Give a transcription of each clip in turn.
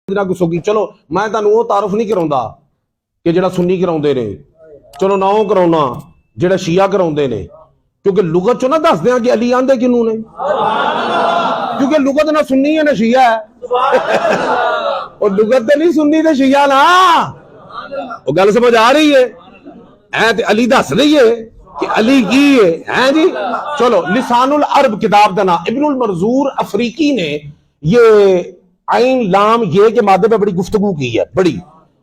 गुस्सोगी। चलो मैं तुहानू वो तारुफ नहीं कराउंदा कि जिहड़ा सुन्नी कराउंदे ने, चलो ना वो कराउना जिहड़ा शिया कराउंदे ने, क्योंकि लुगत चो ना दस दियां कि अली आंदे किनू ने, क्योंकि लुगत ना सुन्नी है ना शिया है। और लुगत तो नहीं सुन्नी ते शिया ना, वो गल समझ आ रही है? ऐ ते अली दस रही है कि अली की है जी। चलो लिसानुल अरब किताब का नाम इब्नुल मरजूर अफरीकी ने ये आइन लाम ये के मादे पे बड़ी गुफ्तगू की है, बड़ी।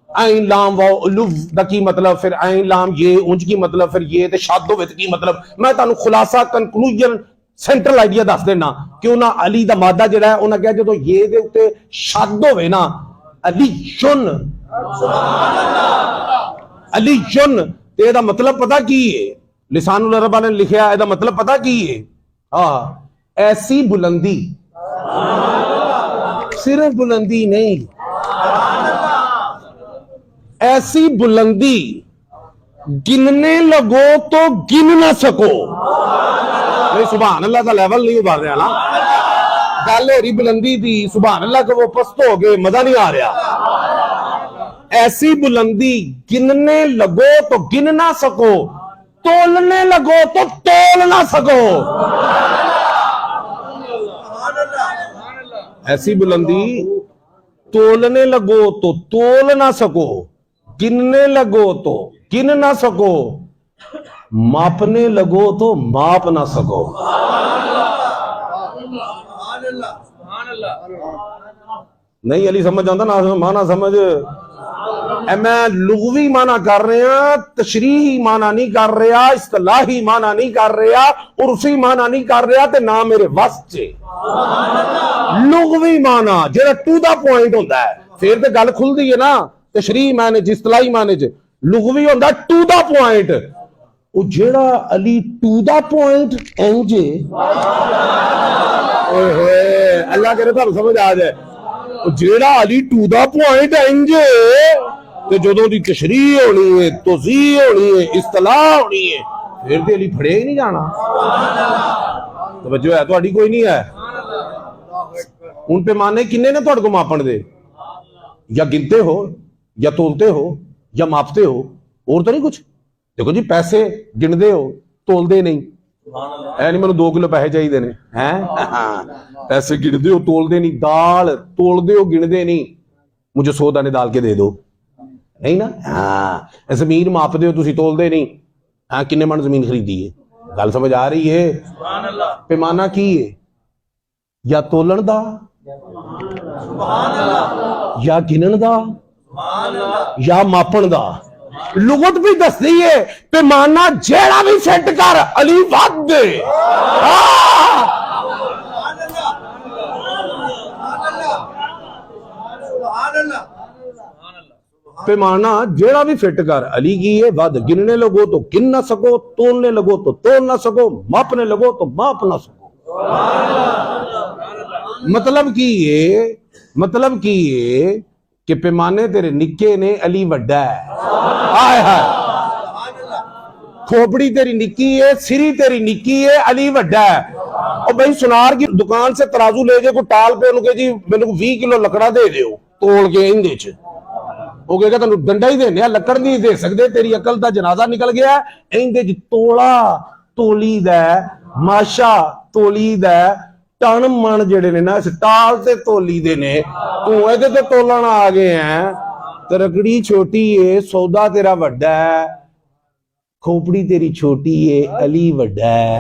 आइन लाम वाओ लुव दा की मतलब, फिर आइन लाम ये उंज की मतलब, फिर ये ते शादो विद की मतलब। मैं तुहानू खुलासा कंक्लूजन सेंट्रल आइडिया दस देना कि उन्हें अली दा मादा जिहड़ा है उन्हें कहा जो ये दे उत्ते शद होवे ना अली शुन, अली शुन ते दा मतलब पता की है? लिसानुल अरब ने लिखा है, मतलब पता की है? हाँ, ऐसी बुलंदी, सिर्फ बुलंदी नहीं, ऐसी बुलंदी गिनने लगो तो गिन ना सको। नहीं सुभान अल्लाह का लेवल नहीं उभर रहा ना, गल हो रही बुलंदी थी, सुभान अल्लाह को वो पस्त हो गए, मजा नहीं आ रहा। ऐसी बुलंदी गिनने लगो तो गिन ना सको, तोलने लगो तो तोल ना सको। ऐसी बुलंदी तोलने लगो तो तोल ना सको, गिनने लगो तो गिन ना सको, मापने लगो तो माप ना सको। नहीं अली समझ आता ना, माना समझ। मैं लुगवी माना कर रहा, तशरीही माना नहीं कर रहा, इस्तिलाही माना नहीं कर रहा, उर्फी माना नहीं कर रहा, ते ना मेरे वस च। लुगवी माना जेड़ा टू द पॉइंट होता है, फिर तो गल खुलती है ना। तशरीही माने च, इस्तिलाही माने च, लुगवी होता टू द पॉइंट। वो जेड़ा अली टू द पॉइंट इंज, अल्लाह करे तुहानू समझ आ जाए। जेड़ा अली टू द पॉइंट इंज ते जदों दी तशरीह होनी है, तौज़ीह होनी है, इस्तिलाह होनी है, फिर ते अली फड़े ही नहीं जाना। तवज्जो है तुहाडी कोई नहीं है? उन पैमाने किन्ने ने तुहाडे को मापण दे? या गिनते हो, या तोलते हो, या मापते हो, और तो नहीं कुछ। देखो जी पैसे गिनते हो, तोलते नहीं। ऐ नहीं मैनू 2 किलो पैसे चाहिए ने, हैं? पैसे गिनते हो, तोलते नहीं। दाल तोलते हो, गिनते नहीं। मुझे 100 दाने दाल के दे दो, नहीं ना? हाँ। जमीन मापते हो, तुसी तोलते नहीं। हाँ, किन्ने मन जमीन खरीदी है? गल समझ आ रही है? पैमाना की है? या तोलन दा, या गिनन दा, या मापन दा। लुगत भी दसदी है पैमाना जेड़ा भी सेट कर अली वध। पैमाना जेड़ा भी फिट कर अली की है वध। गिनने लगो तो गिन ना सको, तोलने लगो तो तोल ना सको, मापने लगो तो माप ना सको। मतलब की है, मतलब की है कि पैमाने तेरे निक्के ने, अली वड्डा है। हाय हाय, खोपड़ी तेरी निक्की है, सिरी तेरी निक्की है, अली वड्डा है। और भाई सुनार की दुकान से तराजू ले जाए, कोई टाल पे उनके जी मेरे को 20 किलो लकड़ा दे दो तोल के इंदे च, वो कहेगा तेन डंडा ही देने, लकड़ नहीं दे सकते, तेरी अकल का जनाजा निकल गया। इंदे च तोला तोली दा, माशा तोली दा, टन मन जेड़े ने ना टाल ते तोली दे ने, तू एदे ते तोलण आ गए हैं। तरकड़ी छोटी है, सौदा तेरा वड्डा है, खोपड़ी तेरी छोटी है, अली वड्डा है।